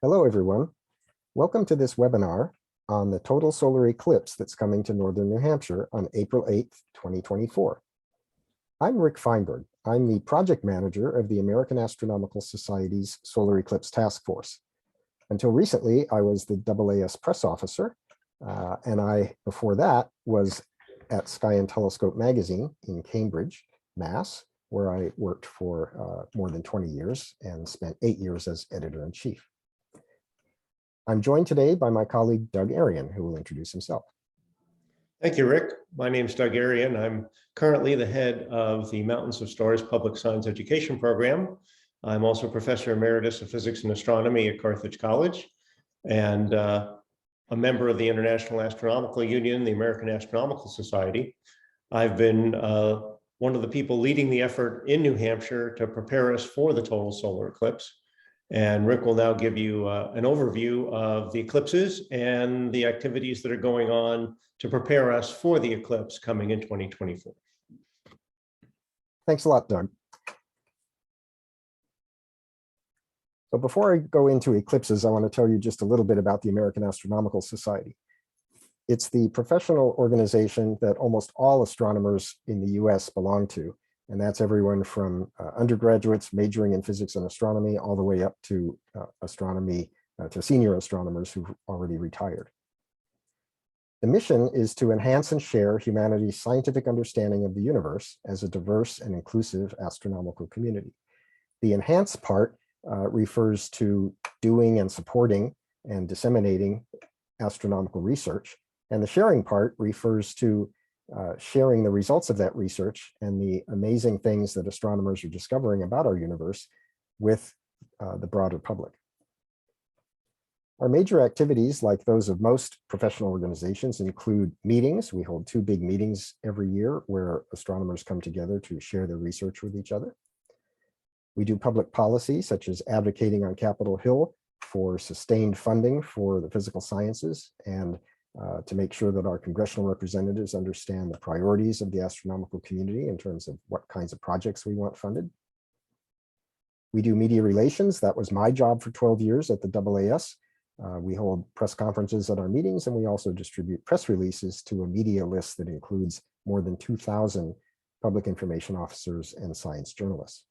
Hello, everyone. Welcome to this webinar on the total solar eclipse that's coming to northern New Hampshire on April 8th, 2024. I'm Rick Feinberg. I'm the project manager of the American Astronomical Society's Solar Eclipse Task Force. Until recently, I was the AAS press officer, and before that, was at Sky and Telescope magazine in Cambridge, Mass., where I worked for more than 20 years and spent 8 years as editor-in-chief. I'm joined today by my colleague, Doug Arian, who will introduce himself. Thank you, Rick. My name is Doug Arian. I'm currently the head of the Mountains of Stars Public Science Education Program. I'm also Professor Emeritus of Physics and Astronomy at Carthage College and a member of the International Astronomical Union, the American Astronomical Society. I've been one of the people leading the effort in New Hampshire to prepare us for the total solar eclipse. And Rick will now give you an overview of the eclipses and the activities that are going on to prepare us for the eclipse coming in 2024. Thanks a lot, Doug. So before I go into eclipses, I want to tell you just a little bit about the American Astronomical Society. It's the professional organization that almost all astronomers in the US belong to. And that's everyone from undergraduates majoring in physics and astronomy all the way up to to senior astronomers who've already retired. The mission is to enhance and share humanity's scientific understanding of the universe as a diverse and inclusive astronomical community. The enhance part refers to doing and supporting and disseminating astronomical research. And the sharing part refers to sharing the results of that research and the amazing things that astronomers are discovering about our universe with the broader public. Our major activities, like those of most professional organizations, include meetings. We hold 2 big meetings every year where astronomers come together to share their research with each other. We do public policy, such as advocating on Capitol Hill for sustained funding for the physical sciences and to make sure that our congressional representatives understand the priorities of the astronomical community in terms of what kinds of projects we want funded. We do media relations. That was my job for 12 years at the AAS. We hold press conferences at our meetings, and we also distribute press releases to a media list that includes more than 2,000 public information officers and science journalists.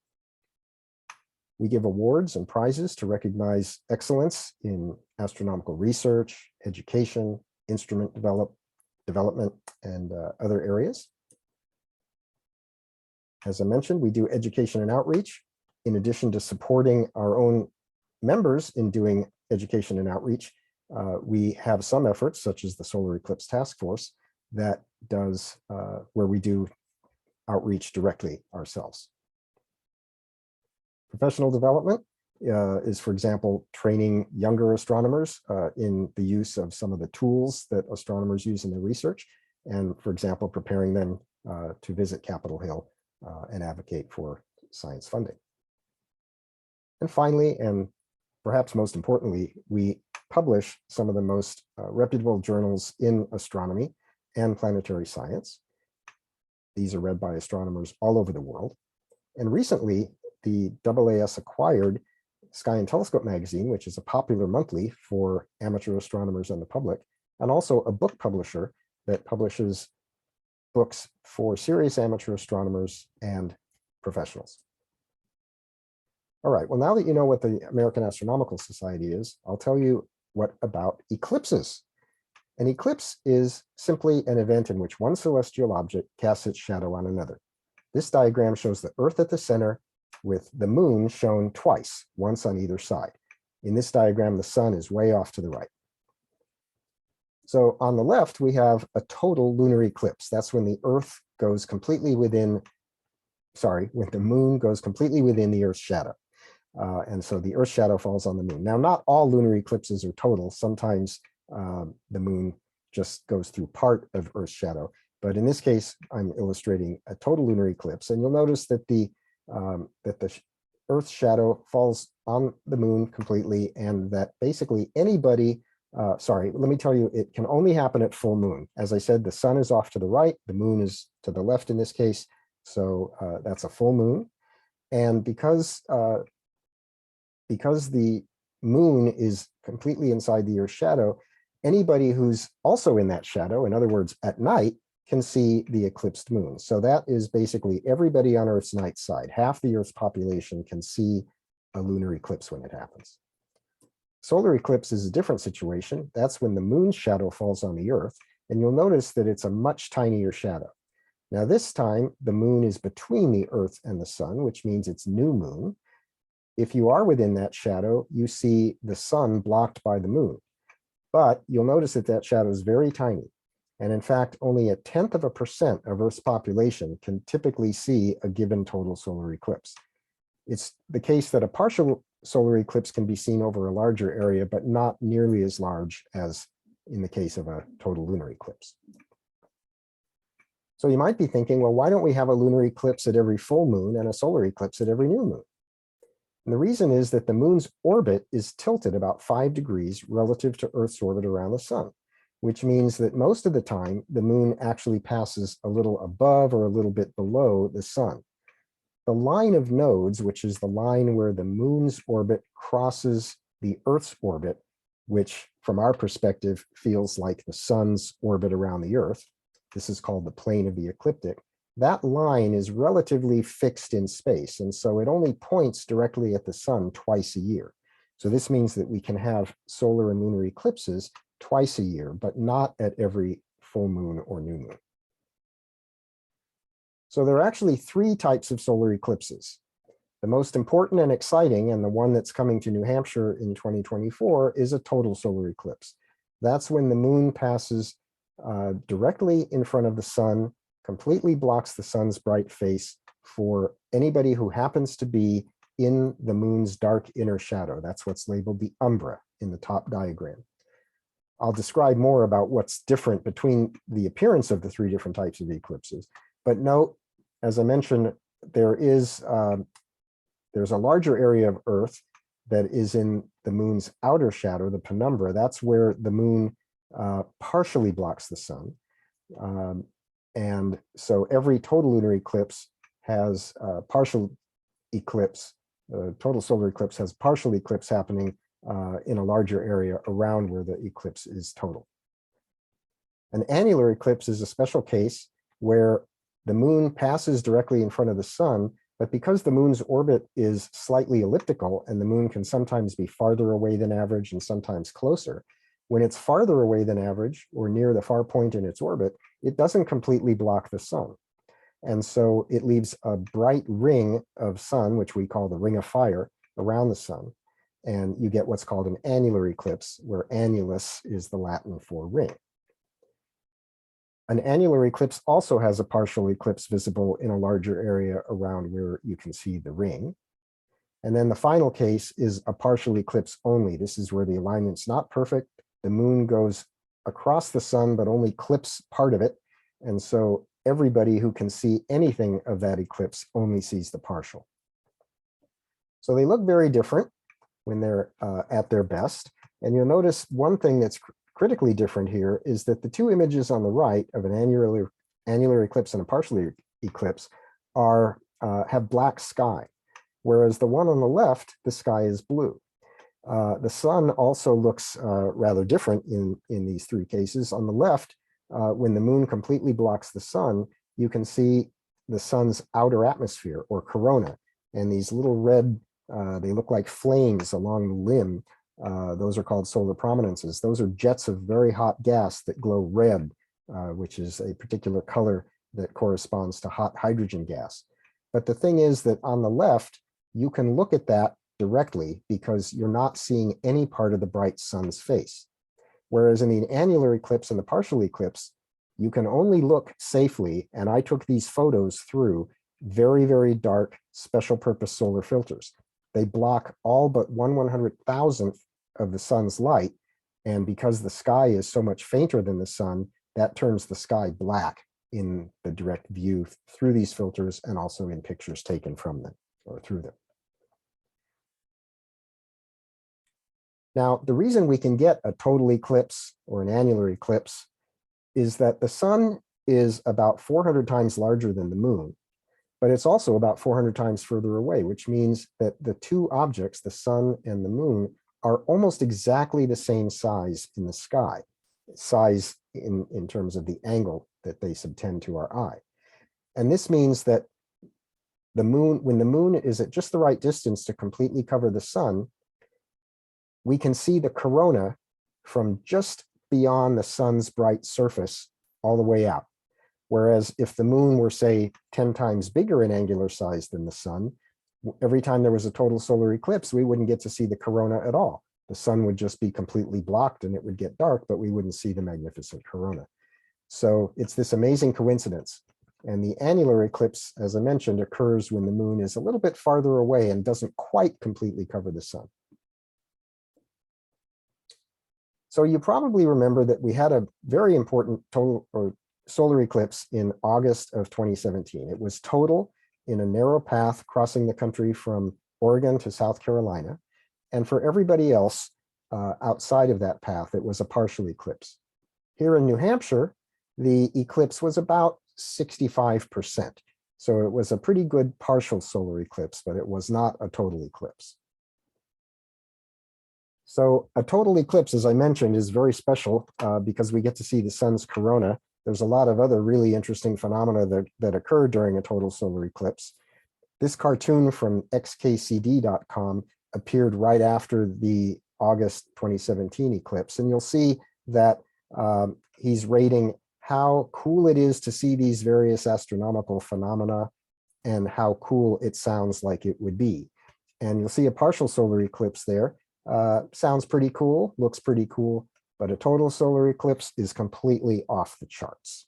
We give awards and prizes to recognize excellence in astronomical research, education, instrument development, and other areas. As I mentioned, we do education and outreach. In addition to supporting our own members in doing education and outreach, we have some efforts, such as the Solar Eclipse Task Force, that does where we do outreach directly ourselves. Professional development is, for example, training younger astronomers in the use of some of the tools that astronomers use in their research, and, for example, preparing them to visit Capitol Hill and advocate for science funding. And finally, and perhaps most importantly, we publish some of the most reputable journals in astronomy and planetary science. These are read by astronomers all over the world. And recently, the AAS acquired Sky and Telescope magazine, which is a popular monthly for amateur astronomers and the public, and also a book publisher that publishes books for serious amateur astronomers and professionals. All right, well, now that you know what the American Astronomical Society is, I'll tell you what about eclipses. An eclipse is simply an event in which one celestial object casts its shadow on another. This diagram shows the Earth at the center, with the moon shown twice, once on either side. In this diagram, the sun is way off to the right. So on the left, we have a total lunar eclipse. That's when the Earth goes completely within, when the moon goes completely within the Earth's shadow. And so the Earth's shadow falls on the moon. Now, not all lunar eclipses are total. Sometimes the moon just goes through part of Earth's shadow. But in this case, I'm illustrating a total lunar eclipse. And you'll notice that the Earth's shadow falls on the moon completely, and that basically anybody, let me tell you, it can only happen at full moon. As I said, the sun is off to the right, the moon is to the left in this case, so that's a full moon. And because the moon is completely inside the Earth's shadow, anybody who's also in that shadow, in other words, at night, can see the eclipsed moon. So that is basically everybody on Earth's night side. Half the Earth's population can see a lunar eclipse when it happens. Solar eclipse is a different situation. That's when the moon's shadow falls on the Earth, and you'll notice that it's a much tinier shadow. Now this time, the moon is between the Earth and the sun, which means it's new moon. If you are within that shadow, you see the sun blocked by the moon. But you'll notice that that shadow is very tiny. And in fact, only 0.1% of Earth's population can typically see a given total solar eclipse. It's the case that a partial solar eclipse can be seen over a larger area, but not nearly as large as in the case of a total lunar eclipse. So you might be thinking, well, why don't we have a lunar eclipse at every full moon and a solar eclipse at every new moon? And the reason is that the moon's orbit is tilted about 5 degrees relative to Earth's orbit around the sun, which means that most of the time, the moon actually passes a little above or a little bit below the sun. The line of nodes, which is the line where the moon's orbit crosses the Earth's orbit, which from our perspective feels like the sun's orbit around the Earth. This is called the plane of the ecliptic. That line is relatively fixed in space, and so it only points directly at the sun twice a year. So this means that we can have solar and lunar eclipses twice a year, but not at every full moon or new moon. So there are actually 3 types of solar eclipses. The most important and exciting, and the one that's coming to New Hampshire in 2024, is a total solar eclipse. That's when the moon passes directly in front of the sun, completely blocks the sun's bright face for anybody who happens to be in the moon's dark inner shadow. That's what's labeled the umbra in the top diagram. I'll describe more about what's different between the appearance of the 3 different types of eclipses. But note, as I mentioned, there's a larger area of Earth that is in the moon's outer shadow, the penumbra. That's where the moon partially blocks the sun. And so every total lunar eclipse has partial eclipse. Total solar eclipse has partial eclipse happening in a larger area around where the eclipse is total. An annular eclipse is a special case where the moon passes directly in front of the sun, but because the moon's orbit is slightly elliptical and the moon can sometimes be farther away than average and sometimes closer, when it's farther away than average or near the far point in its orbit, it doesn't completely block the sun. And so it leaves a bright ring of sun, which we call the ring of fire, around the sun. And you get what's called an annular eclipse, where annulus is the Latin for ring. An annular eclipse also has a partial eclipse visible in a larger area around where you can see the ring. And then the final case is a partial eclipse only. This is where the alignment's not perfect. The moon goes across the sun, but only clips part of it. And so everybody who can see anything of that eclipse only sees the partial. So they look very different when they're at their best. And you'll notice one thing that's critically different here is that the 2 images on the right of an annular eclipse and a partial eclipse have black sky, whereas the one on the left, the sky is blue. The sun also looks rather different in these 3 cases. On the left, when the moon completely blocks the sun, you can see the sun's outer atmosphere, or corona, and these little red, they look like flames along the limb. Those are called solar prominences. Those are jets of very hot gas that glow red, which is a particular color that corresponds to hot hydrogen gas. But the thing is that on the left, you can look at that directly because you're not seeing any part of the bright sun's face. Whereas in the annular eclipse and the partial eclipse, you can only look safely, and I took these photos through very, very dark special purpose solar filters. They block all but 1/100,000th of the sun's light, and because the sky is so much fainter than the sun, that turns the sky black in the direct view through these filters and also in pictures taken from them or through them. Now, the reason we can get a total eclipse or an annular eclipse is that the sun is about 400 times larger than the moon, but it's also about 400 times further away, which means that the 2 objects, the sun and the moon, are almost exactly the same size in the sky, size in terms of the angle that they subtend to our eye. And this means that the moon, when the moon is at just the right distance to completely cover the sun, we can see the corona from just beyond the sun's bright surface all the way out. Whereas if the moon were, say, 10 times bigger in angular size than the sun, every time there was a total solar eclipse, we wouldn't get to see the corona at all. The sun would just be completely blocked and it would get dark, but we wouldn't see the magnificent corona. So it's this amazing coincidence. And the annular eclipse, as I mentioned, occurs when the moon is a little bit farther away and doesn't quite completely cover the sun. So you probably remember that we had a very important total or solar eclipse in August of 2017. It was total in a narrow path crossing the country from Oregon to South Carolina. And for everybody else outside of that path, it was a partial eclipse. Here in New Hampshire, the eclipse was about 65%. So it was a pretty good partial solar eclipse, but it was not a total eclipse. So a total eclipse, as I mentioned, is very special because we get to see the sun's corona. There's a lot of other really interesting phenomena that occur during a total solar eclipse. This cartoon from xkcd.com appeared right after the August 2017 eclipse, and you'll see that he's rating how cool it is to see these various astronomical phenomena and how cool it sounds like it would be. And you'll see a partial solar eclipse there. Sounds pretty cool, looks pretty cool, but a total solar eclipse is completely off the charts.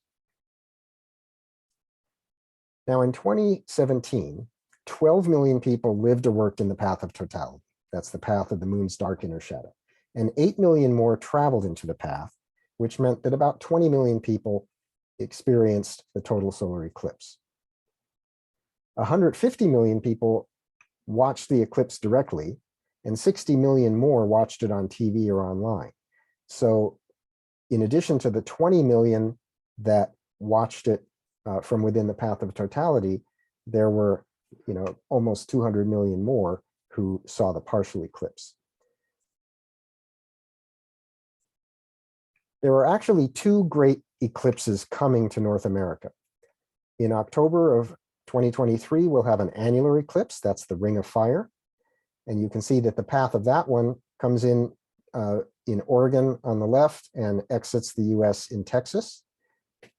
Now in 2017, 12 million people lived or worked in the path of totality. That's the path of the moon's dark inner shadow. And 8 million more traveled into the path, which meant that about 20 million people experienced the total solar eclipse. 150 million people watched the eclipse directly, and 60 million more watched it on TV or online. So in addition to the 20 million that watched it from within the path of totality, there were almost 200 million more who saw the partial eclipse. There are actually two great eclipses coming to North America. In October of 2023, we'll have an annular eclipse. That's the Ring of Fire. And you can see that the path of that one comes in Oregon on the left and exits the US in Texas.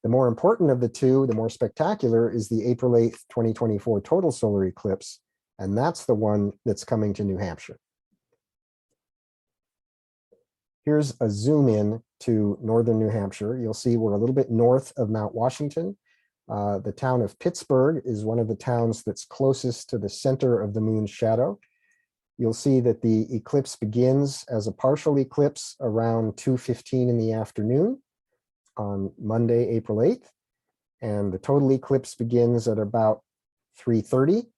The more important of the two, the more spectacular, is the April 8th, 2024 total solar eclipse. And that's the one that's coming to New Hampshire. Here's a zoom in to northern New Hampshire. You'll see we're a little bit north of Mount Washington. The town of Pittsburgh is one of the towns that's closest to the center of the moon's shadow. You'll see that the eclipse begins as a partial eclipse around 2:15 in the afternoon on Monday, April 8th. And the total eclipse begins at about 3:30.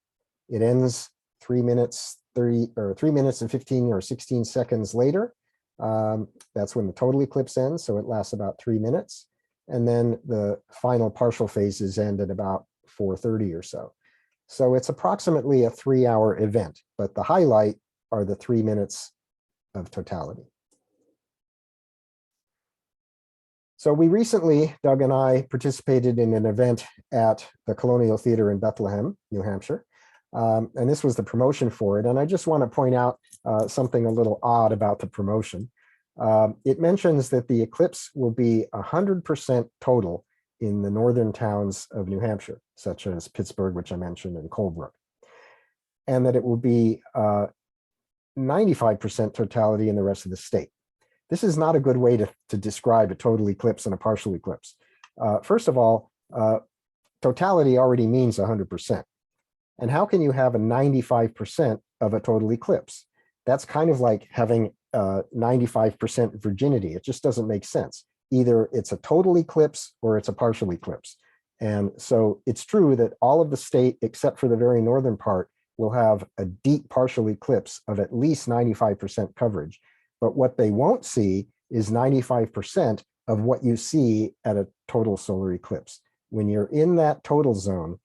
It ends 3 minutes and 15 or 16 seconds later. That's when the total eclipse ends, so it lasts about 3 minutes. And then the final partial phases end at about 4:30 or so. So it's approximately a 3-hour event, but the highlight are the 3 minutes of totality. So we recently, Doug and I, participated in an event at the Colonial Theater in Bethlehem, New Hampshire. And this was the promotion for it. And I just want to point out something a little odd about the promotion. It mentions that the eclipse will be 100% total in the northern towns of New Hampshire, such as Pittsburgh, which I mentioned, and Colebrook, and that it will be 95% totality in the rest of the state. This is not a good way to describe a total eclipse and a partial eclipse. First of all, totality already means 100%. And how can you have a 95% of a total eclipse? That's kind of like having 95% virginity. It just doesn't make sense. Either it's a total eclipse or it's a partial eclipse. And so it's true that all of the state, except for the very northern part, will have a deep partial eclipse of at least 95% coverage. But what they won't see is 95% of what you see at a total solar eclipse. When you're in that total zone,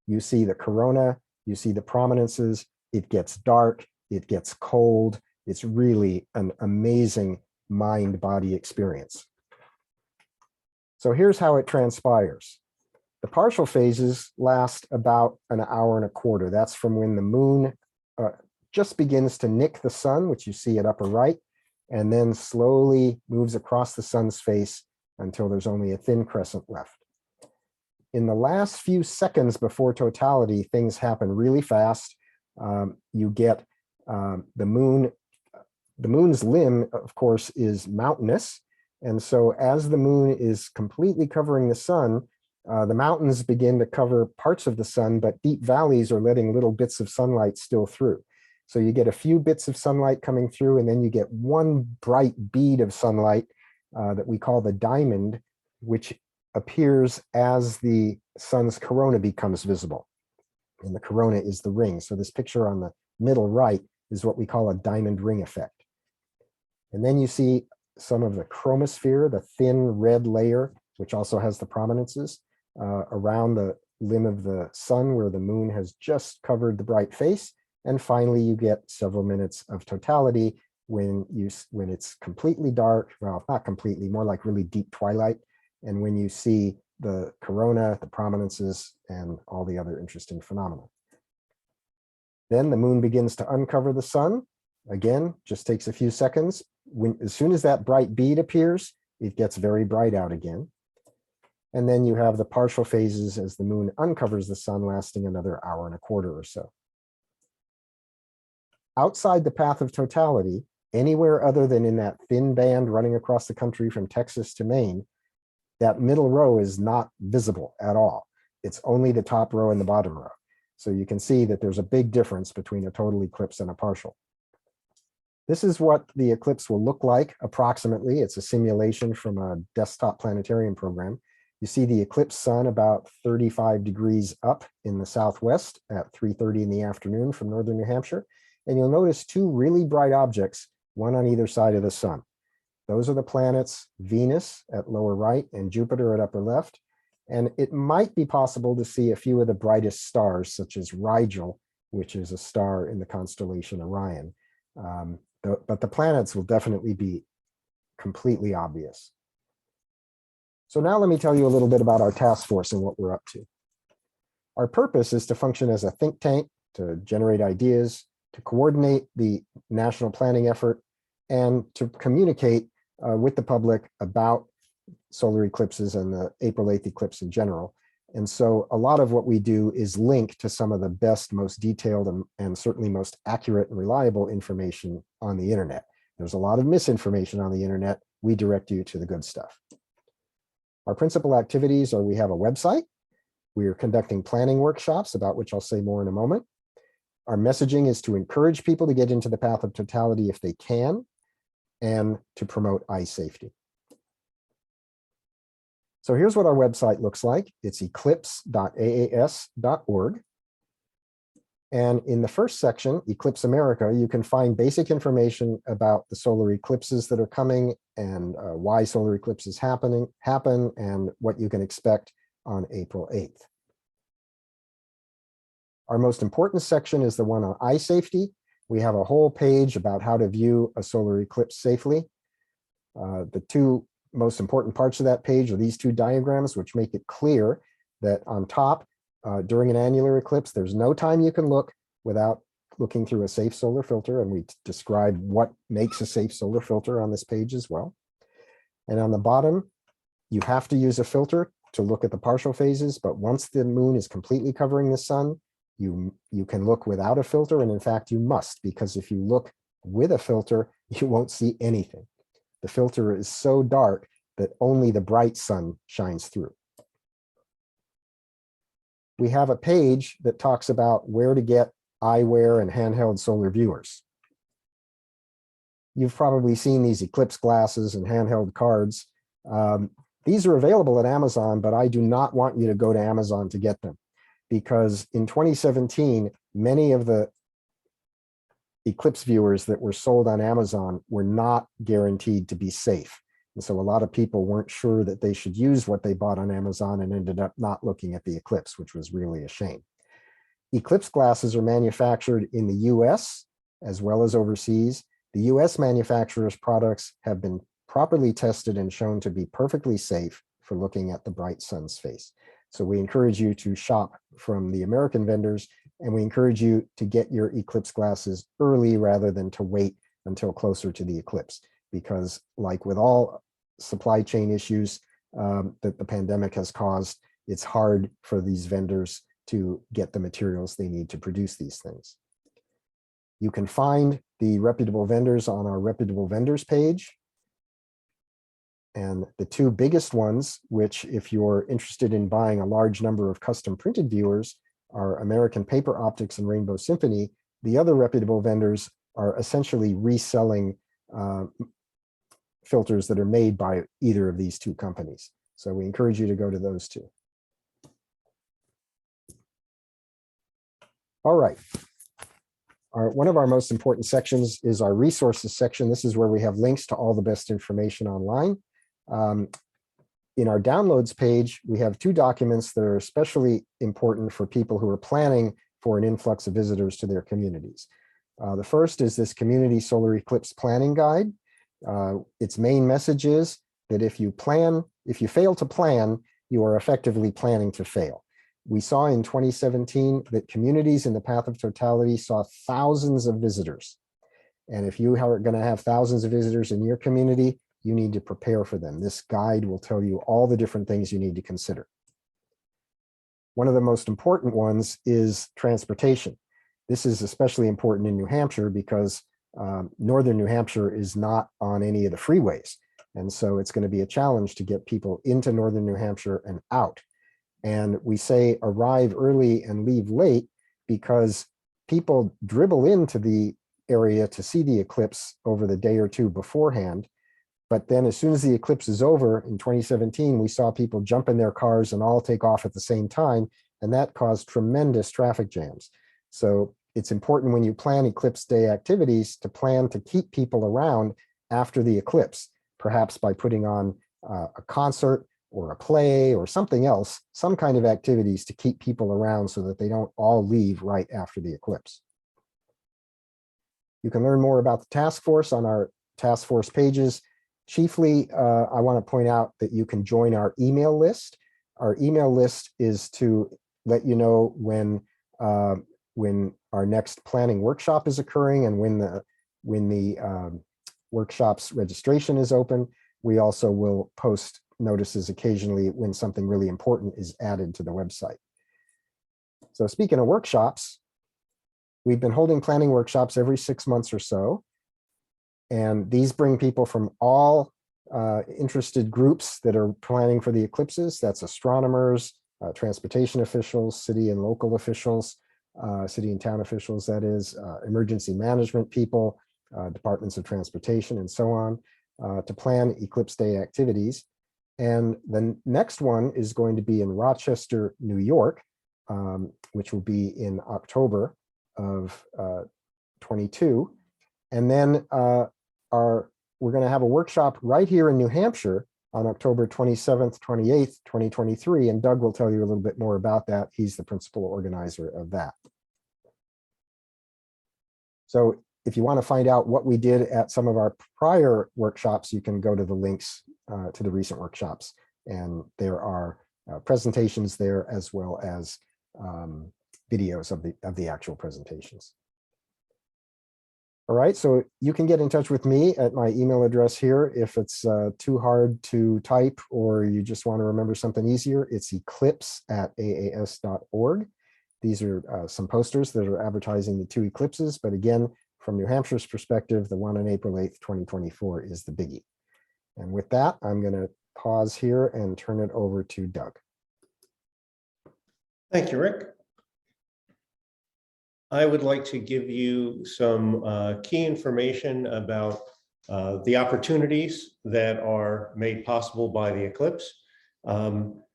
you see the corona, you see the prominences, it gets dark, it gets cold, It's really an amazing mind-body experience. So here's how it transpires. The partial phases last about an hour and a quarter. That's from when the moon just begins to nick the sun, which you see at upper right, and then slowly moves across the sun's face until there's only a thin crescent left. In the last few seconds before totality, things happen really fast. You get the moon's limb, of course, is mountainous. And so as the moon is completely covering the sun, the mountains begin to cover parts of the sun, but deep valleys are letting little bits of sunlight still through. So you get a few bits of sunlight coming through, and then you get one bright bead of sunlight that we call the diamond, which appears as the sun's corona becomes visible. And the corona is the ring. So this picture on the middle right is what we call a diamond ring effect. And then you see some of the chromosphere, the thin red layer, which also has the prominences around the limb of the sun where the moon has just covered the bright face. And finally, you get several minutes of totality when it's completely dark, well, not completely, more like really deep twilight, and when you see the corona, the prominences, and all the other interesting phenomena. Then the moon begins to uncover the sun. Again, just takes a few seconds. As soon as that bright bead appears, it gets very bright out again. And then you have the partial phases as the moon uncovers the sun, lasting another hour and a quarter or so. Outside the path of totality, anywhere other than in that thin band running across the country from Texas to Maine, that middle row is not visible at all. It's only the top row and the bottom row. So you can see that there's a big difference between a total eclipse and a partial. This is what the eclipse will look like approximately. It's a simulation from a desktop planetarium program. You see the eclipse sun about 35 degrees up in the southwest at 3:30 in the afternoon from northern New Hampshire. And you'll notice two really bright objects, one on either side of the sun. Those are the planets Venus at lower right and Jupiter at upper left. And it might be possible to see a few of the brightest stars, such as Rigel, which is a star in the constellation Orion. But the planets will definitely be completely obvious. So now let me tell you a little bit about our task force and what we're up to. Our purpose is to function as a think tank, to generate ideas, to coordinate the national planning effort, and to communicate with the public about solar eclipses and the April 8th eclipse in general. And so a lot of what we do is link to some of the best, most detailed, and certainly most accurate and reliable information on the internet. There's a lot of misinformation on the internet. We direct you to the good stuff. Our principal activities are: we have a website. We are conducting planning workshops, about which I'll say more in a moment. Our messaging is to encourage people to get into the path of totality if they can, and to promote eye safety. So here's what our website looks like. It's eclipse.aas.org. And in the first section, Eclipse America, you can find basic information about the solar eclipses that are coming, and why solar eclipses happen, and what you can expect on April 8th. Our most important section is the one on eye safety. We have a whole page about how to view a solar eclipse safely. The two most important parts of that page are these two diagrams, which make it clear that on top, during an annular eclipse, there's no time you can look without looking through a safe solar filter, and we describe what makes a safe solar filter on this page as well. And on the bottom, you have to use a filter to look at the partial phases, but once the moon is completely covering the sun, you can look without a filter, and in fact you must, because if you look with a filter, you won't see anything. The filter is so dark that only the bright sun shines through. We have a page that talks about where to get eyewear and handheld solar viewers. You've probably seen these eclipse glasses and handheld cards. These are available at Amazon, but I do not want you to go to Amazon to get them, because in 2017, many of the eclipse viewers that were sold on Amazon were not guaranteed to be safe. And so a lot of people weren't sure that they should use what they bought on Amazon, and ended up not looking at the eclipse, which was really a shame. Eclipse glasses are manufactured in the US as well as overseas, The US manufacturers' products have been properly tested and shown to be perfectly safe for looking at the bright sun's face. So we encourage you to shop from the American vendors, and we encourage you to get your eclipse glasses early rather than to wait until closer to the eclipse, because like with all supply chain issues that the pandemic has caused, it's hard for these vendors to get the materials they need to produce these things. You can find the reputable vendors on our reputable vendors page. And the two biggest ones, which if you're interested in buying a large number of custom printed viewers, are American Paper Optics and Rainbow Symphony. The other reputable vendors are essentially reselling filters that are made by either of these two companies. So we encourage you to go to those two. All right. One of our most important sections is our resources section. This is where we have links to all the best information online. In our downloads page, we have two documents that are especially important for people who are planning for an influx of visitors to their communities. The first is this Community Solar Eclipse Planning Guide. Its main message is that if you fail to plan, you are effectively planning to fail. We saw in 2017 that communities in the path of totality saw thousands of visitors. And if you are going to have thousands of visitors in your community, you need to prepare for them. This guide will tell you all the different things you need to consider. One of the most important ones is transportation. This is especially important in New Hampshire because northern New Hampshire is not on any of the freeways. And so it's going to be a challenge to get people into northern New Hampshire and out. And we say arrive early and leave late because people dribble into the area to see the eclipse over the day or two beforehand. But then as soon as the eclipse is over in 2017, we saw people jump in their cars and all take off at the same time. And that caused tremendous traffic jams. So it's important when you plan eclipse day activities to plan to keep people around after the eclipse, perhaps by putting on a concert or a play or something else, some kind of activities to keep people around so that they don't all leave right after the eclipse. You can learn more about the task force on our task force pages. Chiefly, I want to point out that you can join our email list. Our email list is to let you know when our next planning workshop is occurring and when the workshop's registration is open. We also will post notices occasionally when something really important is added to the website. So speaking of workshops, we've been holding planning workshops every 6 months or so. And these bring people from all interested groups that are planning for the eclipses. That's astronomers, transportation officials, city and local officials, city and town officials, that is, emergency management people, departments of transportation, and so on, to plan eclipse day activities. And the next one is going to be in Rochester, New York, which will be in October of 22. And then we're going to have a workshop right here in New Hampshire on October 27th, 28th, 2023. And Doug will tell you a little bit more about that. He's the principal organizer of that. So if you want to find out what we did at some of our prior workshops, you can go to the links to the recent workshops. And there are presentations there as well as videos of the actual presentations. All right, so you can get in touch with me at my email address here. If it's too hard to type or you just want to remember something easier, it's eclipse@aas.org. These are some posters that are advertising the two eclipses. But again, from New Hampshire's perspective, the one on April 8th, 2024 is the biggie. And with that, I'm going to pause here and turn it over to Doug. Thank you, Rick. I would like to give you some key information about the opportunities that are made possible by the eclipse.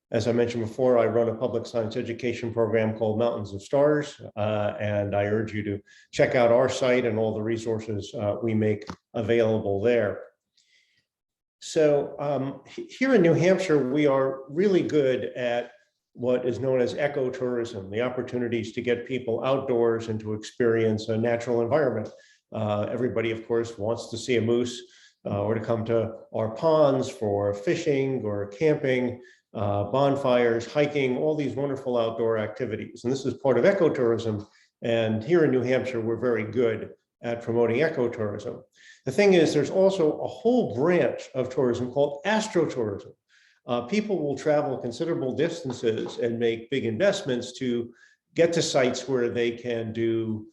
As I mentioned before, I run a public science education program called Mountains of Stars, and I urge you to check out our site and all the resources we make available there. So here in New Hampshire, we are really good at what is known as ecotourism, the opportunities to get people outdoors and to experience a natural environment. Everybody, of course, wants to see a moose or to come to our ponds for fishing or camping, bonfires, hiking, all these wonderful outdoor activities. And this is part of ecotourism. And here in New Hampshire, we're very good at promoting ecotourism. The thing is, there's also a whole branch of tourism called astrotourism. People will travel considerable distances and make big investments to get to sites where they can do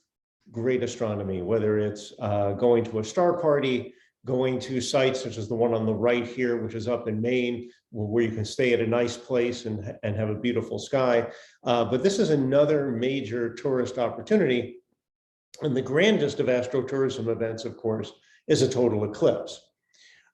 great astronomy, whether it's going to a star party, going to sites such as the one on the right here, which is up in Maine, where you can stay at a nice place and have a beautiful sky. But this is another major tourist opportunity. And the grandest of astrotourism events, of course, is a total eclipse.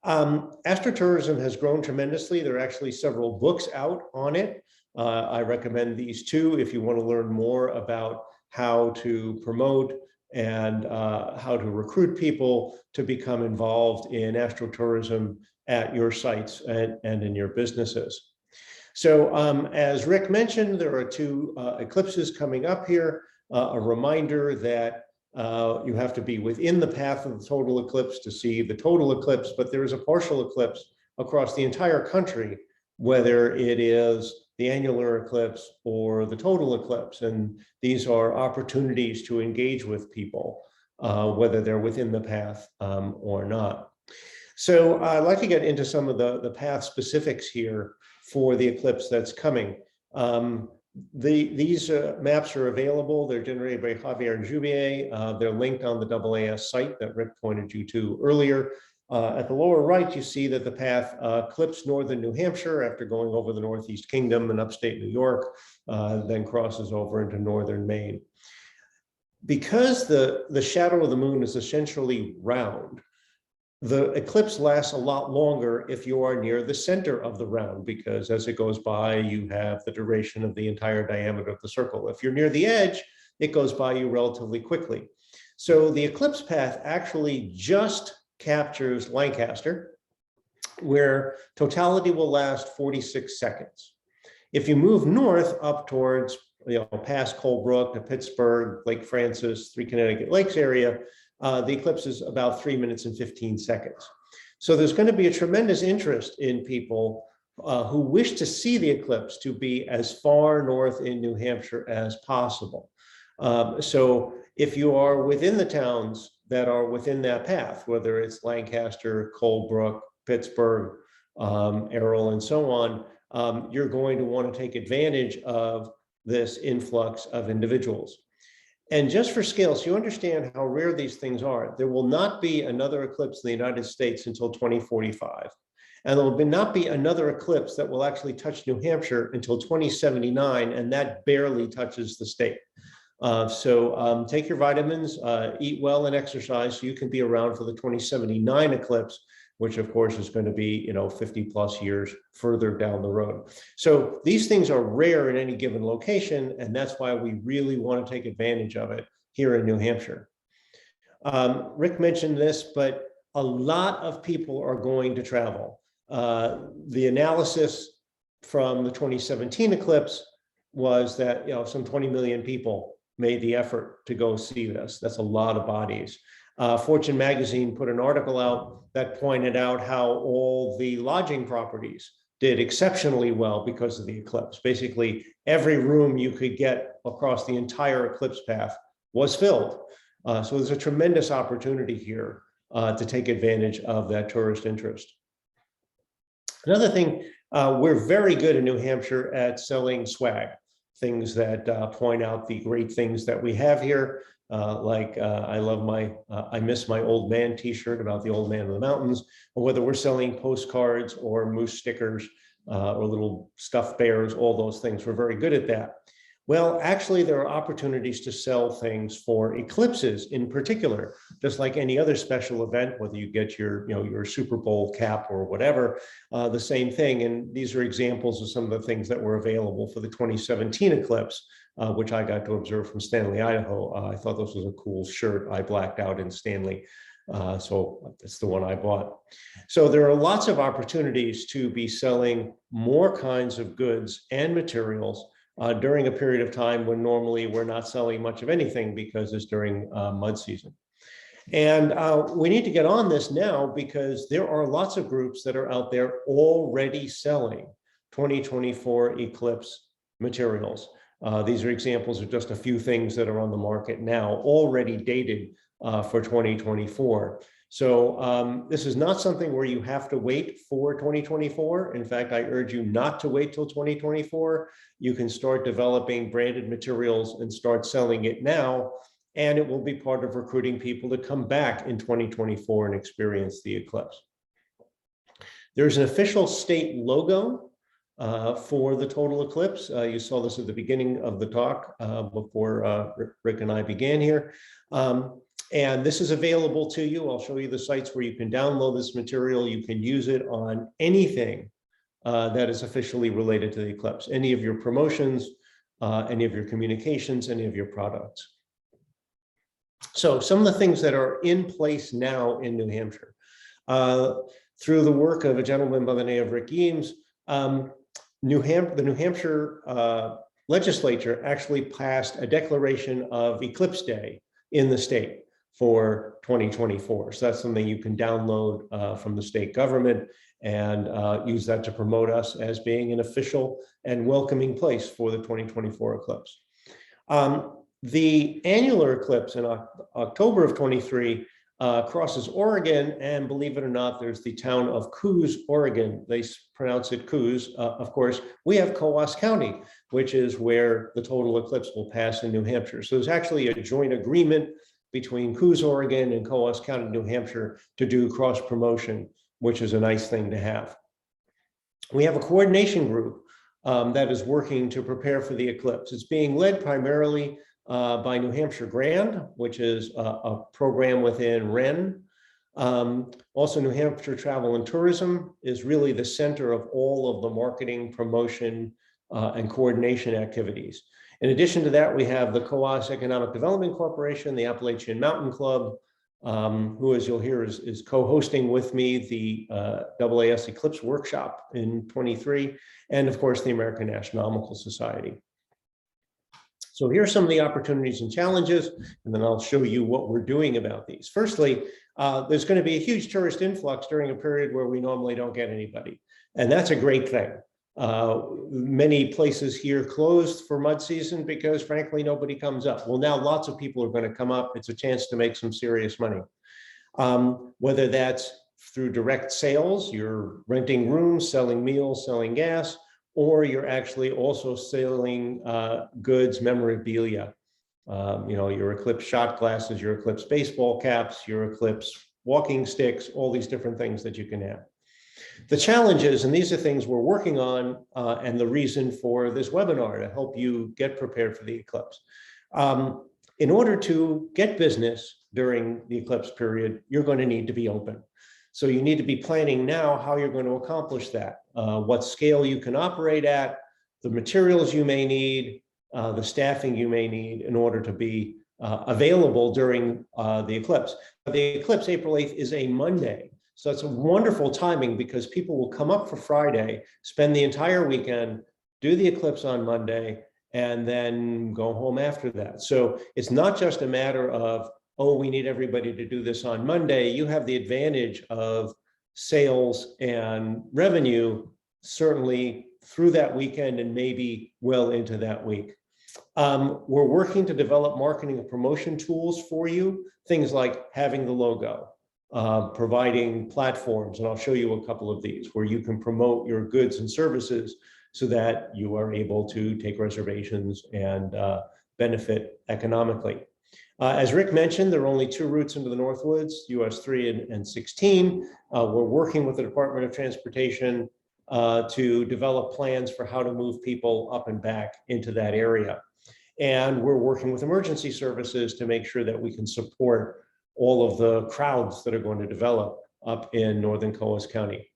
Astrotourism has grown tremendously. There are actually several books out on it. I recommend these two if you want to learn more about how to promote and how to recruit people to become involved in astrotourism at your sites and in your businesses. So as Rick mentioned, there are two eclipses coming up here. A reminder that you have to be within the path of the total eclipse to see the total eclipse, but there is a partial eclipse across the entire country, whether it is the annular eclipse or the total eclipse. And these are opportunities to engage with people, whether they're within the path or not. So I'd like to get into some of the path specifics here for the eclipse that's coming. These maps are available. They're generated by Javier and Juvier. They're linked on the AAS site that Rick pointed you to earlier. At the lower right, you see that the path clips northern New Hampshire after going over the Northeast Kingdom and upstate New York, then crosses over into northern Maine. Because the shadow of the moon is essentially round, the eclipse lasts a lot longer if you are near the center of the round, because as it goes by, you have the duration of the entire diameter of the circle. If you're near the edge, it goes by you relatively quickly. So the eclipse path actually just captures Lancaster, where totality will last 46 seconds. If you move north up towards, past Colebrook to Pittsburgh, Lake Francis, Three Connecticut Lakes area, the eclipse is about 3 minutes and 15 seconds. So there's going to be a tremendous interest in people who wish to see the eclipse to be as far north in New Hampshire as possible. So if you are within the towns that are within that path, whether it's Lancaster, Colebrook, Pittsburgh, Errol, and so on, you're going to want to take advantage of this influx of individuals. And just for scale, so you understand how rare these things are, there will not be another eclipse in the United States until 2045. And there will not be another eclipse that will actually touch New Hampshire until 2079, and that barely touches the state. So take your vitamins, eat well and exercise so you can be around for the 2079 eclipse, which of course is going to be 50 plus years further down the road. So these things are rare in any given location, and that's why we really want to take advantage of it here in New Hampshire. Rick mentioned this, but a lot of people are going to travel. The analysis from the 2017 eclipse was that some 20 million people made the effort to go see this. That's a lot of bodies. Fortune magazine put an article out that pointed out how all the lodging properties did exceptionally well because of the eclipse. Basically, every room you could get across the entire eclipse path was filled. So there's a tremendous opportunity here to take advantage of that tourist interest. Another thing, we're very good in New Hampshire at selling swag, things that point out the great things that we have here. I love my I Miss My Old Man t-shirt about the old man in the mountains, or whether we're selling postcards or moose stickers or little stuffed bears, all those things. We're very good at that. Well, actually, there are opportunities to sell things for eclipses in particular, just like any other special event, whether you get your Super Bowl cap or whatever, the same thing. And these are examples of some of the things that were available for the 2017 eclipse, which I got to observe from Stanley, Idaho. I thought this was a cool shirt. I blacked out in Stanley. So that's the one I bought. So there are lots of opportunities to be selling more kinds of goods and materials during a period of time when normally we're not selling much of anything because it's during mud season. And we need to get on this now because there are lots of groups that are out there already selling 2024 eclipse materials. These are examples of just a few things that are on the market now, already dated for 2024. So this is not something where you have to wait for 2024. In fact, I urge you not to wait till 2024. You can start developing branded materials and start selling it now, and it will be part of recruiting people to come back in 2024 and experience the eclipse. There's an official state logo for the total eclipse. You saw this at the beginning of the talk before Rick and I began here. And this is available to you. I'll show you the sites where you can download this material. You can use it on anything that is officially related to the eclipse, any of your promotions, any of your communications, any of your products. So some of the things that are in place now in New Hampshire, through the work of a gentleman by the name of Rick Eames, the New Hampshire legislature actually passed a declaration of Eclipse Day in the state for 2024. So that's something you can download from the state government and use that to promote us as being an official and welcoming place for the 2024 eclipse. The annular eclipse in October of 23 crosses Oregon, and believe it or not, there's the town of Coos, Oregon. They pronounce it Coos. Of course, we have Coos County, which is where the total eclipse will pass in New Hampshire. So there's actually a joint agreement between Coos, Oregon and Coos County, New Hampshire to do cross promotion, which is a nice thing to have. We have a coordination group that is working to prepare for the eclipse. It's being led primarily by New Hampshire Grand, which is a program within REN. Also, New Hampshire Travel and Tourism is really the center of all of the marketing, promotion, and coordination activities. In addition to that, we have the Coos Economic Development Corporation, the Appalachian Mountain Club, who, as you'll hear, is co-hosting with me the AAS Eclipse Workshop in 23, and of course, the American Astronomical Society. So here are some of the opportunities and challenges, and then I'll show you what we're doing about these. Firstly, there's going to be a huge tourist influx during a period where we normally don't get anybody, and that's a great thing. Many places here closed for mud season because frankly, nobody comes up. Well, now lots of people are going to come up. It's a chance to make some serious money. Whether that's through direct sales, you're renting rooms, selling meals, selling gas, or you're actually also selling goods, memorabilia, your Eclipse shot glasses, your Eclipse baseball caps, your Eclipse walking sticks, all these different things that you can have. The challenges, and these are things we're working on, and the reason for this webinar to help you get prepared for the eclipse. In order to get business during the eclipse period, you're going to need to be open. So you need to be planning now how you're going to accomplish that, what scale you can operate at, the materials you may need, the staffing you may need in order to be available during the eclipse. The eclipse, April 8th, is a Monday. So it's a wonderful timing because people will come up for Friday, spend the entire weekend, do the eclipse on Monday, and then go home after that. So it's not just a matter of, oh, we need everybody to do this on Monday. You have the advantage of sales and revenue, certainly through that weekend and maybe well into that week. We're working to develop marketing and promotion tools for you, things like having the logo, providing platforms, and I'll show you a couple of these where you can promote your goods and services so that you are able to take reservations and benefit economically. As Rick mentioned, there are only 2 routes into the Northwoods, US 3 and 16. We're working with the Department of Transportation to develop plans for how to move people up and back into that area. And we're working with emergency services to make sure that we can support all of the crowds that are going to develop up in northern Coos County.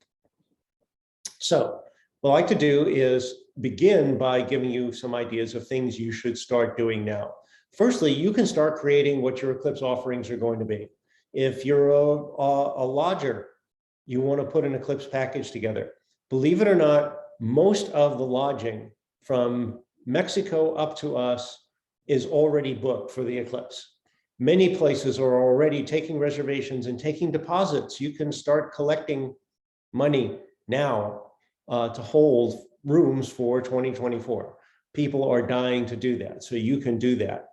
So what I like to do is begin by giving you some ideas of things you should start doing now. Firstly, you can start creating what your eclipse offerings are going to be. If you're a lodger, you want to put an eclipse package together. Believe it or not, most of the lodging from Mexico up to us is already booked for the eclipse. Many places are already taking reservations and taking deposits. You can start collecting money now to hold rooms for 2024. People are dying to do that, so you can do that.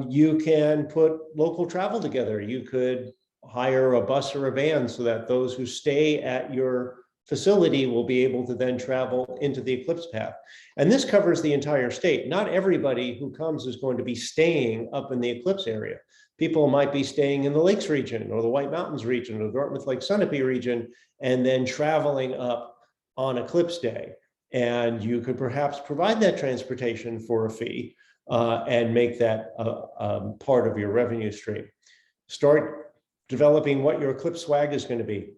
You can put local travel together. You could hire a bus or a van so that those who stay at your facility will be able to then travel into the eclipse path. And this covers the entire state. Not everybody who comes is going to be staying up in the eclipse area. People might be staying in the Lakes region or the White Mountains region or the Dartmouth Lake Sunapee region, and then traveling up on eclipse day. And you could perhaps provide that transportation for a fee and make that part of your revenue stream. Start developing what your eclipse swag is going to be.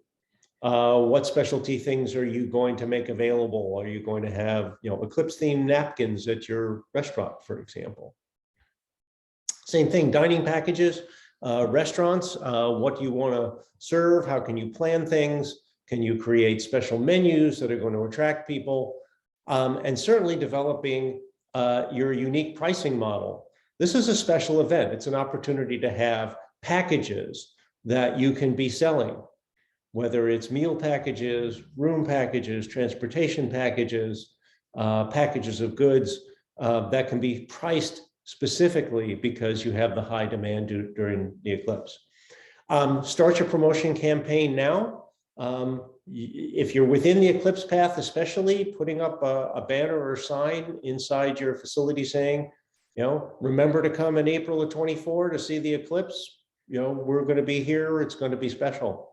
What specialty things are you going to make available? Are you going to have, eclipse themed napkins at your restaurant, for example? Same thing, dining packages, restaurants, what do you want to serve? How can you plan things? Can you create special menus that are going to attract people? And certainly developing your unique pricing model. This is a special event. It's an opportunity to have packages that you can be selling, whether it's meal packages, room packages, transportation packages, packages of goods that can be priced specifically because you have the high demand during the eclipse. Start your promotion campaign now. If you're within the eclipse path, especially putting up a banner or sign inside your facility saying, remember to come in April of 24 to see the eclipse. We're going to be here. It's going to be special.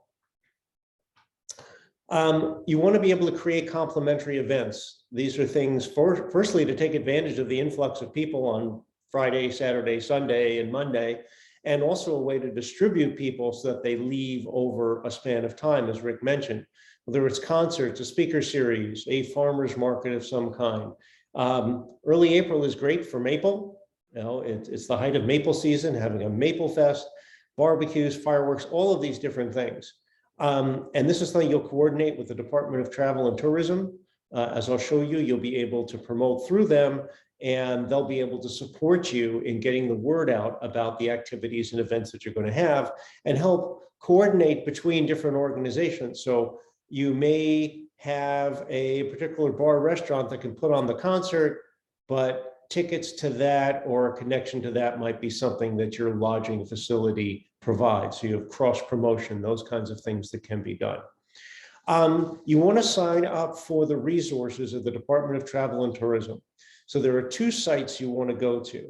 You want to be able to create complementary events. These are things, firstly, to take advantage of the influx of people on Friday, Saturday, Sunday, and Monday, and also a way to distribute people so that they leave over a span of time, as Rick mentioned. Whether it's concerts, a speaker series, a farmer's market of some kind. Early April is great for maple. It's the height of maple season, having a maple fest, barbecues, fireworks, all of these different things. And this is something you'll coordinate with the Department of Travel and Tourism. As I'll show you, you'll be able to promote through them, and they'll be able to support you in getting the word out about the activities and events that you're going to have and help coordinate between different organizations. So you may have a particular bar or restaurant that can put on the concert, but tickets to that or a connection to that might be something that your lodging facility provides. So you have cross promotion, those kinds of things that can be done. You want to sign up for the resources of the Department of Travel and Tourism. So there are two sites you want to go to.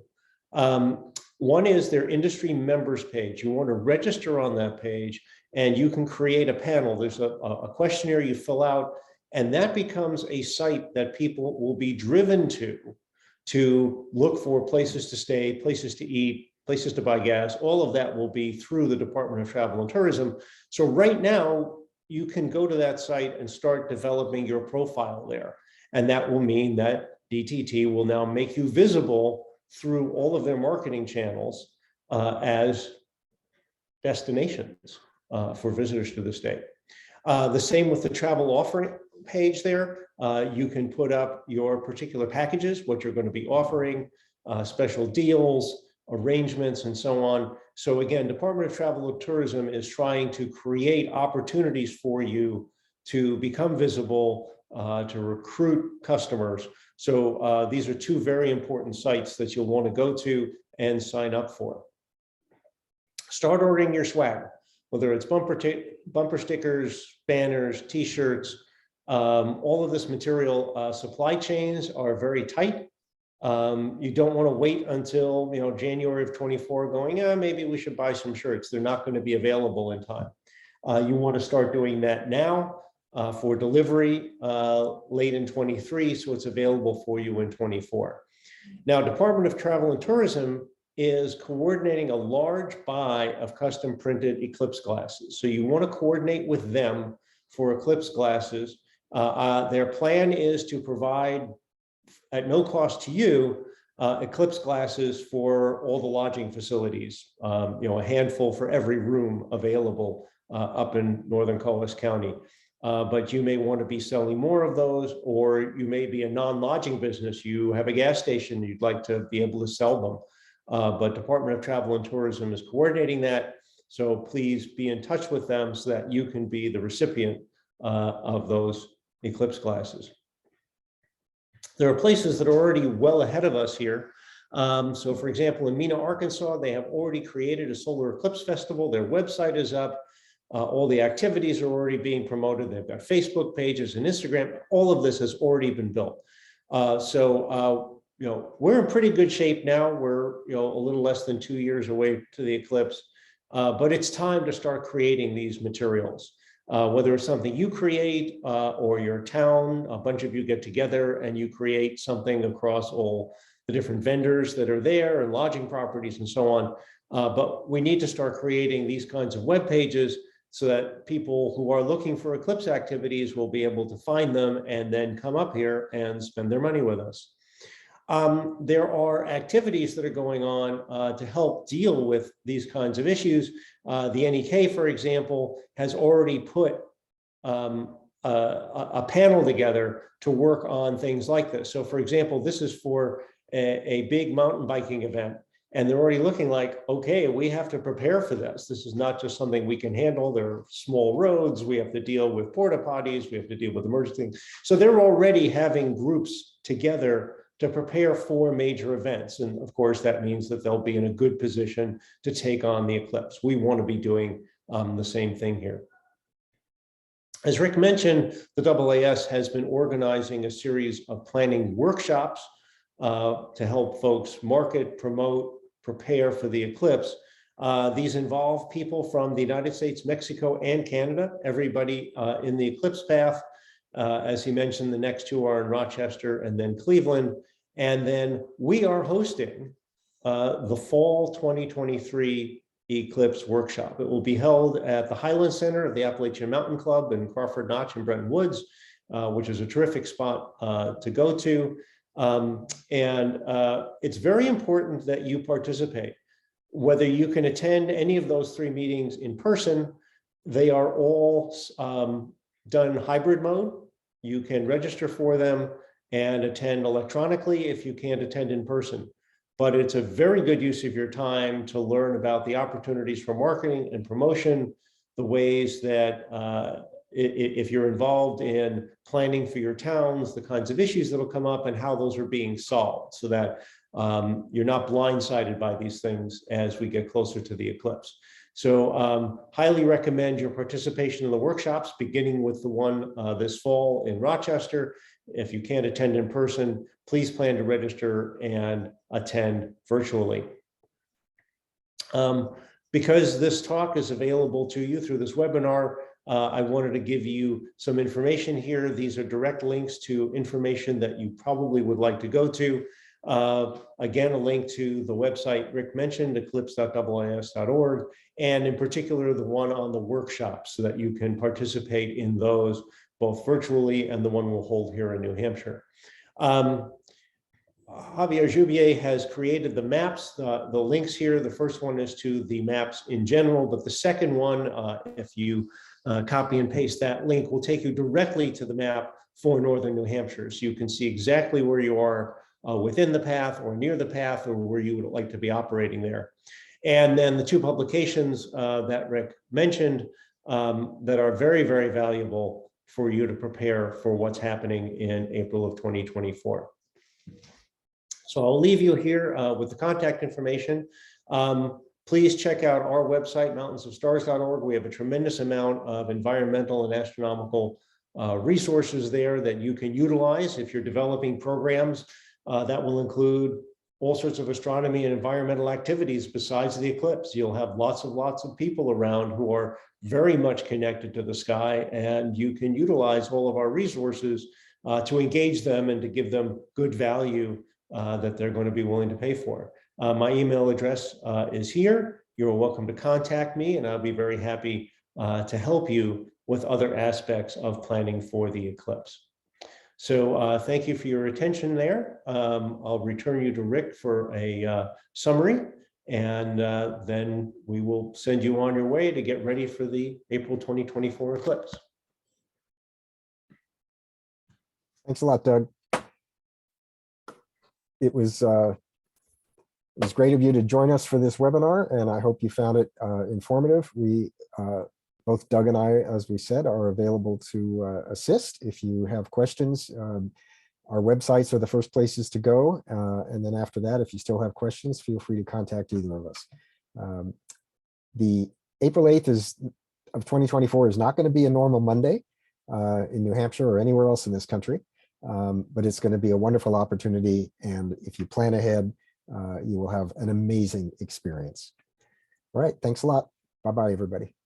One is their industry members page. You want to register on that page, and you can create a panel. There's a questionnaire you fill out, and that becomes a site that people will be driven to look for places to stay, places to eat, places to buy gas. All of that will be through the Department of Travel and Tourism. So right now, you can go to that site and start developing your profile there. And that will mean that DTT will now make you visible through all of their marketing channels as destinations for visitors to the state. The same with the travel offering page there. You can put up your particular packages, what you're going to be offering, special deals, arrangements, and so on. So again, Department of Travel and Tourism is trying to create opportunities for you to become visible, to recruit customers. So these are two very important sites that you'll want to go to and sign up for. Start ordering your swag, whether it's bumper stickers, banners, t-shirts, all of this material. Supply chains are very tight. You don't want to wait until January of 24 going, maybe we should buy some shirts. They're not going to be available in time. You want to start doing that now for delivery late in 23, so it's available for you in 24. Now, Department of Travel and Tourism is coordinating a large buy of custom printed eclipse glasses. So you want to coordinate with them for eclipse glasses. Their plan is to provide, at no cost to you, eclipse glasses for all the lodging facilities, a handful for every room available up in Northern Colas County. But you may want to be selling more of those, or you may be a non-lodging business. You have a gas station, you'd like to be able to sell them. but Department of Travel and Tourism is coordinating that. So please be in touch with them so that you can be the recipient of those eclipse glasses. There are places that are already well ahead of us here. So for example, in Mena, Arkansas, they have already created a solar eclipse festival. Their website is up. All the activities are already being promoted. They've got Facebook pages and Instagram. All of this has already been built. We're in pretty good shape now. We're a little less than 2 years away to the eclipse, but it's time to start creating these materials. Whether it's something you create or your town, a bunch of you get together and you create something across all the different vendors that are there and lodging properties and so on. But we need to start creating these kinds of web pages so that people who are looking for eclipse activities will be able to find them and then come up here and spend their money with us. There are activities that are going on to help deal with these kinds of issues. The NEK, for example, has already put a panel together to work on things like this. So for example, this is for a big mountain biking event. And they're already looking like, okay, we have to prepare for this. This is not just something we can handle. There are small roads. We have to deal with porta potties. We have to deal with emergency. So they're already having groups together to prepare for major events. And of course, that means that they'll be in a good position to take on the eclipse. We want to be doing the same thing here. As Rick mentioned, the AAS has been organizing a series of planning workshops to help folks market, promote, prepare for the eclipse. These involve people from the United States, Mexico, and Canada, everybody in the eclipse path. As he mentioned, the next two are in Rochester and then Cleveland. And then we are hosting the fall 2023 Eclipse Workshop. It will be held at the Highland Center of the Appalachian Mountain Club in Crawford Notch in Bretton Woods, which is a terrific spot to go to. It's very important that you participate. Whether you can attend any of those 3 meetings in person, they are all done hybrid mode. You can register for them and attend electronically if you can't attend in person. But it's a very good use of your time to learn about the opportunities for marketing and promotion, the ways that if you're involved in planning for your towns, the kinds of issues that will come up and how those are being solved so that you're not blindsided by these things as we get closer to the eclipse. So highly recommend your participation in the workshops, beginning with the one this fall in Rochester. If you can't attend in person, please plan to register and attend virtually. Because this talk is available to you through this webinar, I wanted to give you some information here. These are direct links to information that you probably would like to go to. Again, a link to the website Rick mentioned, eclipse.iis.org, and in particular, the one on the workshops so that you can participate in those both virtually and the one we'll hold here in New Hampshire. Javier Joubier has created the maps, the links here. The first one is to the maps in general, but the second one, if you copy and paste that link, will take you directly to the map for Northern New Hampshire. So you can see exactly where you are within the path or near the path or where you would like to be operating there. And then the 2 publications that Rick mentioned that are very, very valuable for you to prepare for what's happening in April of 2024. So I'll leave you here with the contact information. Please check out our website, mountainsofstars.org. We have a tremendous amount of environmental and astronomical resources there that you can utilize if you're developing programs that will include all sorts of astronomy and environmental activities besides the eclipse. You'll have lots of people around who are very much connected to the sky, and you can utilize all of our resources to engage them and to give them good value that they're going to be willing to pay for. My email address is here. You're welcome to contact me, and I'll be very happy to help you with other aspects of planning for the eclipse. So thank you for your attention there. I'll return you to Rick for a summary, and then we will send you on your way to get ready for the April 2024 eclipse. Thanks a lot, Doug. It was It was great of you to join us for this webinar, and I hope you found it informative. Both Doug and I, as we said, are available to assist if you have questions. Our websites are the first places to go. And then after that, if you still have questions, feel free to contact either of us. The April 8th of 2024 is not going to be a normal Monday in New Hampshire or anywhere else in this country, but it's going to be a wonderful opportunity. And if you plan ahead, you will have an amazing experience. All right, thanks a lot. Bye-bye, everybody.